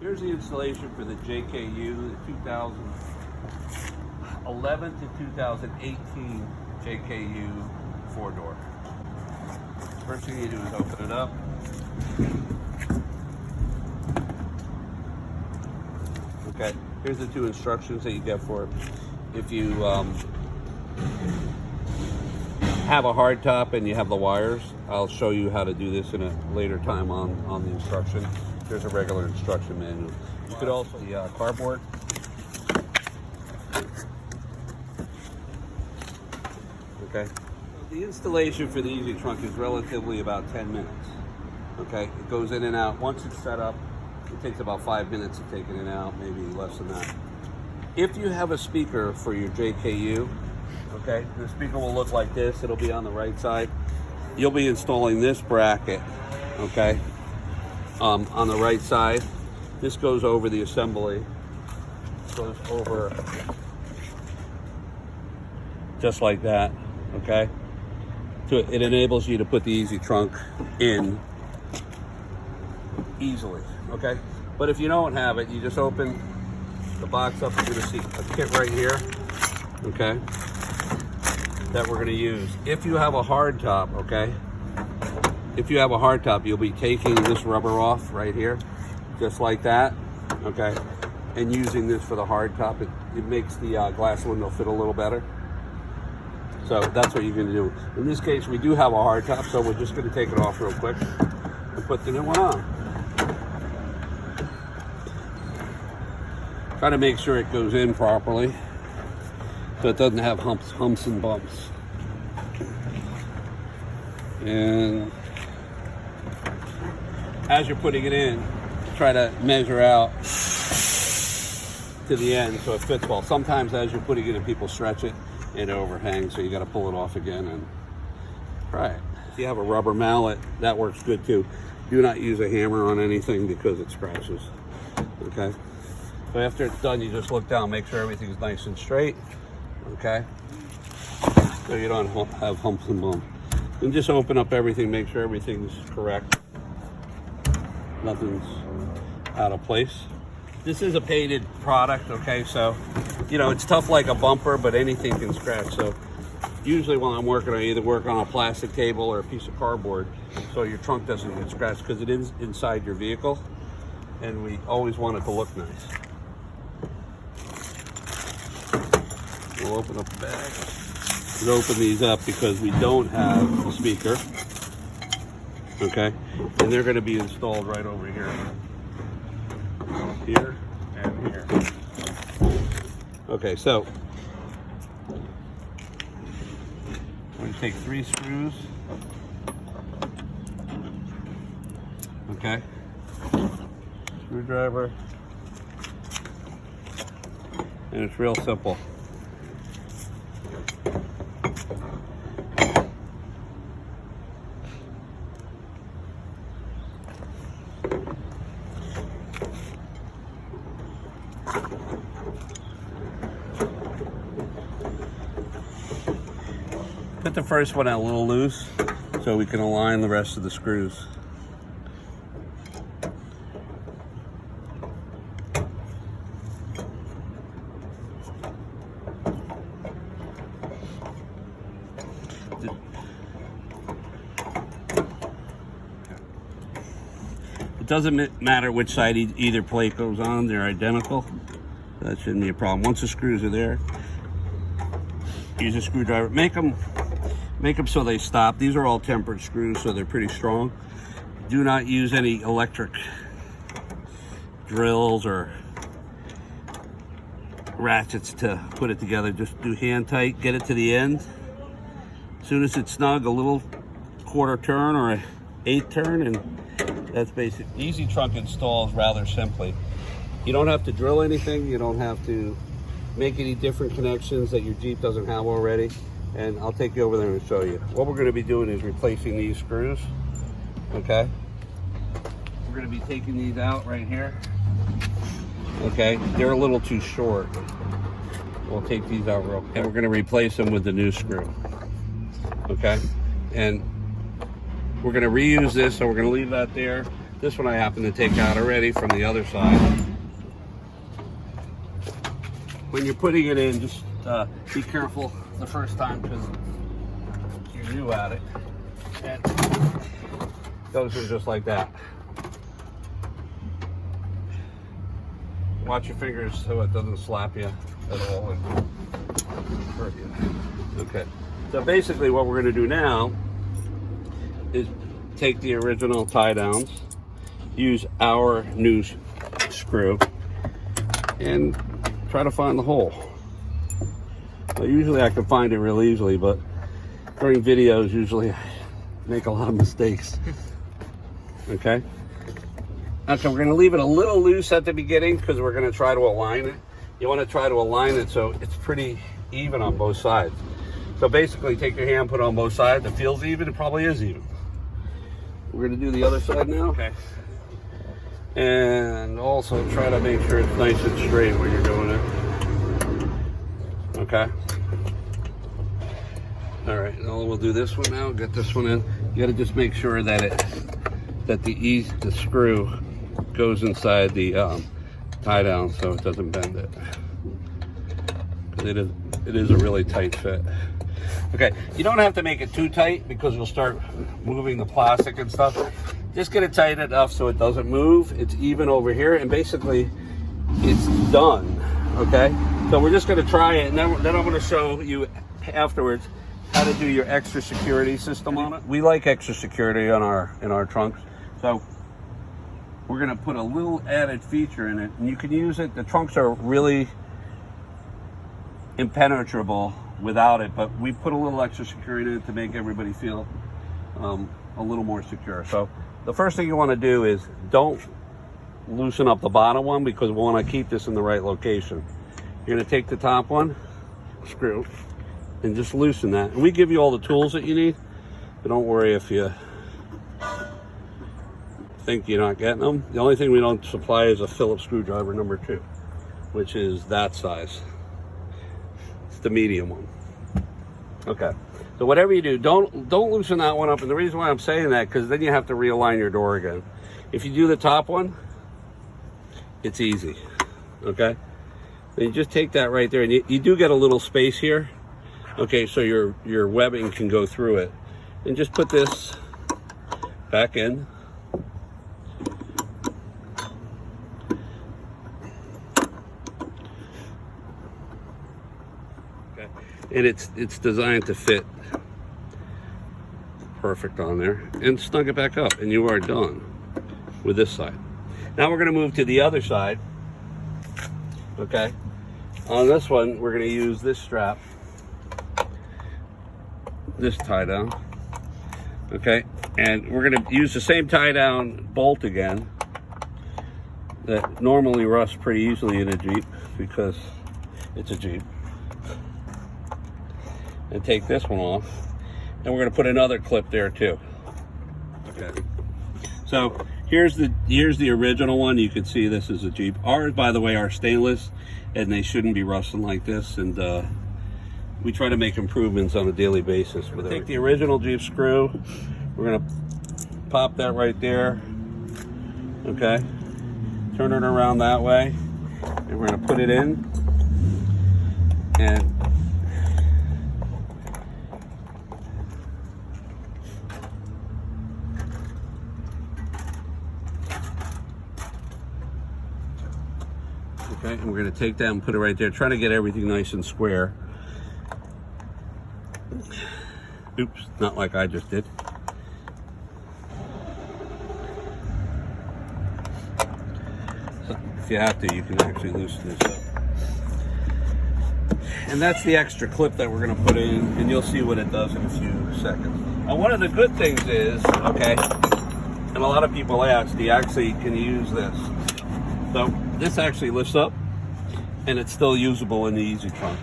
Here's the installation for the JKU, the 2011 to 2018 JKU 4-door. First thing you do is open it up. Okay, here's the 2 instructions that you get for it. If you have a hard top and you have the wires, I'll show you how to do this in a later time on the instruction. There's a regular instruction manual. You could also the cardboard. Okay. The installation for the EZTRUNK is relatively about 10 minutes. Okay, it goes in and out. Once it's set up, it takes about 5 minutes of taking it out, maybe less than that. If you have a speaker for your JKU, okay, the speaker will look like this. It'll be on the right side. You'll be installing this bracket, okay, on the right side. This goes over the assembly. Goes over just like that, okay? So it enables you to put the EZTRUNK in easily, okay? But if you don't have it, you just open the box up. You're gonna see a kit right here, okay, that we're gonna use. If you have a hard top, okay, if you have a hard top, you'll be taking this rubber off right here, just like that, okay, and using this for the hard top. It makes the glass window fit a little better. So that's what you're gonna do. In this case, we do have a hard top, so we're just gonna take it off real quick and put the new one on. Try to make sure it goes in properly so it doesn't have humps and bumps. And as you're putting it in, try to measure out to the end so it fits well. Sometimes as you're putting it in, people stretch it and it overhangs, so you got to pull it off again and try it. If you have a rubber mallet, that works good too. Do not use a hammer on anything because it scratches, okay? So after it's done, you just look down, make sure everything's nice and straight, okay? So you don't have humps and bumps. And just open up everything, make sure everything's correct. Nothing's out of place. This is a painted product, okay? So, you know, it's tough like a bumper, but anything can scratch. So usually when I'm working, I either work on a plastic table or a piece of cardboard so your trunk doesn't get scratched, because it is inside your vehicle and we always want it to look nice. We'll open up the bag. We'll open these up because we don't have the speaker, okay? And they're gonna be installed right over here. Here and here. Okay, so we're gonna take 3 screws, okay? Screwdriver, and it's real simple. Put the first one out a little loose so we can align the rest of the screws. It doesn't matter which side either plate goes on, they're identical. That shouldn't be a problem. Once the screws are there, use a screwdriver. Make them so they stop. These are all tempered screws, so they're pretty strong. Do not use any electric drills or ratchets to put it together. Just do hand tight, get it to the end. As soon as it's snug, a little quarter turn or an 1/8 turn, and that's basic. EZTRUNK installs rather simply. You don't have to drill anything. You don't have to make any different connections that your Jeep doesn't have already. And I'll take you over there and show you. What we're going to be doing is replacing these screws, okay? We're going to be taking these out right here, okay? They're a little too short. We'll take these out real quick. And we're going to replace them with the new screw, okay? And we're going to reuse this, so we're going to leave that there. This one I happen to take out already from the other side. When you're putting it in, just be careful the first time because you're new at it. And goes in just like that. Watch your fingers so it doesn't slap you at all and hurt you. Okay. So basically what we're going to do now is take the original tie downs, use our new screw, and try to find the hole. Well, usually I can find it real easily, but during videos usually I make a lot of mistakes. Okay? Okay, we're going to leave it a little loose at the beginning because we're going to try to align it. You want to try to align it so it's pretty even on both sides. So basically take your hand, put it on both sides. It feels even, it probably is even. We're going to do the other side now. Okay. And also try to make sure it's nice and straight when you're doing it. Okay. All right, now we'll do this one now. Get this one in. You got to just make sure that the screw goes inside the tie down so it doesn't bend it. It is a really tight fit. Okay, you don't have to make it too tight because you'll start moving the plastic and stuff. Just get it tight enough so it doesn't move. It's even over here, and basically it's done. Okay, so we're just going to try it, and then I'm going to show you afterwards how to do your extra security system on it. We like extra security on our trunks, so we're going to put a little added feature in it, and you can use it. The trunks are really impenetrable without it, but we put a little extra security in it to make everybody feel a little more secure. So the first thing you want to do is don't loosen up the bottom one because we want to keep this in the right location. You're going to take the top one, screw, and just loosen that. And we give you all the tools that you need, but don't worry if you think you're not getting them. The only thing we don't supply is a Phillips screwdriver number 2, which is that size. It's the medium one. Okay, so whatever you do, don't loosen that one up. And the reason why I'm saying that, because then you have to realign your door again. If you do the top one, it's easy. Okay, then you just take that right there, and you do get a little space here. Okay, so your webbing can go through it, and just put this back in. And it's designed to fit perfect on there, and snug it back up, and you are done with this side. Now we're going to move to the other side. Okay, on this one we're going to use this strap, this tie down. Okay, and we're going to use the same tie down bolt again that normally rusts pretty easily in a Jeep because it's a Jeep. And take this one off, and we're going to put another clip there too. Okay, so here's the original one. You can see this is a Jeep. Ours, by the way, are stainless, and they shouldn't be rusting like this. And we try to make improvements on a daily basis. We're going to take the original Jeep screw. We're going to pop that right there. Okay, turn it around that way, and we're going to put it in. And okay, and we're going to take that and put it right there, trying to get everything nice and square. Oops, not like I just did. So if you have to, you can actually loosen this up. And that's the extra clip that we're going to put in, and you'll see what it does in a few seconds. And one of the good things is, okay, and a lot of people ask, do you actually can use this? So this actually lifts up, and it's still usable in the EZTRUNK.